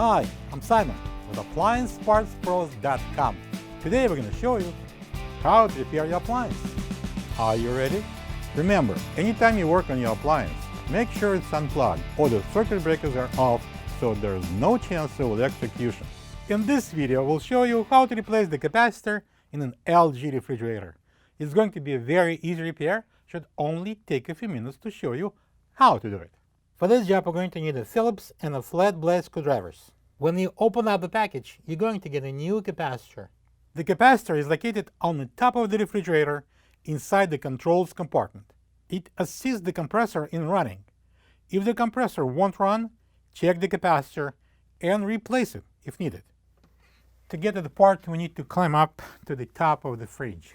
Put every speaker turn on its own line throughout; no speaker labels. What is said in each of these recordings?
Hi, I'm Simon with AppliancePartsPros.com. Today we're going to show you how to repair your appliance. Are you ready? Remember, anytime you work on your appliance, make sure it's unplugged or the circuit breakers are off so there's no chance of electrocution. In this video, we'll show you how to replace the capacitor in an LG refrigerator. It's going to be a very easy repair, should only take a few minutes to show you how to do it. For this job, we're going to need a Phillips and a flat blade screwdrivers. When you open up the package, you're going to get a new capacitor. The capacitor is located on the top of the refrigerator inside the controls compartment. It assists the compressor in running. If the compressor won't run, check the capacitor and replace it if needed. To get to the part, we need to climb up to the top of the fridge.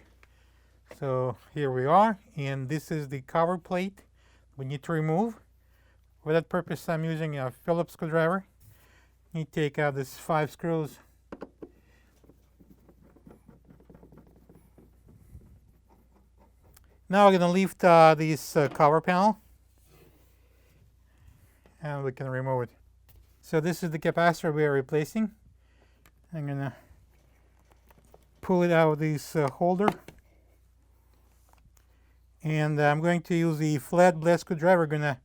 So here we are, and this is the cover plate we need to remove. For that purpose, I'm using a Phillips screwdriver. You take out these 5 screws. Now we're going to lift this cover panel, and we can remove it. So this is the capacitor we are replacing. I'm going to pull it out of this holder, and I'm going to use the flat blade screwdriver. Going to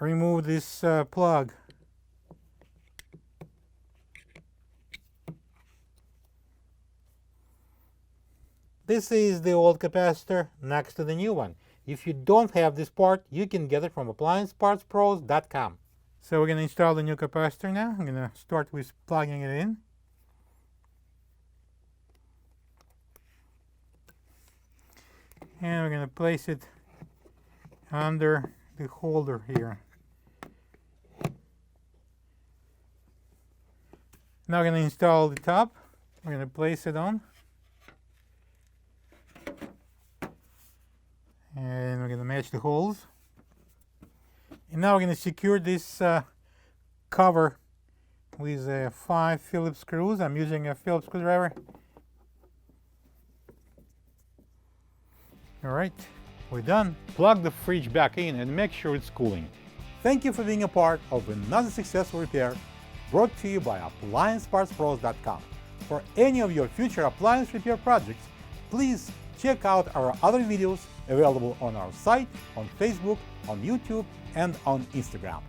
remove this plug. This is the old capacitor next to the new one. If you don't have this part, you can get it from AppliancePartsPros.com. So we're going to install the new capacitor now. I'm going to start with plugging it in. And we're going to place it under the holder here. Now we're going to install the top. We're going to place it on. And we're going to match the holes. And now we're going to secure this cover with 5 Phillips screws. I'm using a Phillips screwdriver. All right, we're done. Plug the fridge back in and make sure it's cooling. Thank you for being a part of another successful repair brought to you by AppliancePartsPros.com. For any of your future appliance repair projects, please check out our other videos available on our site, on Facebook, on YouTube, and on Instagram.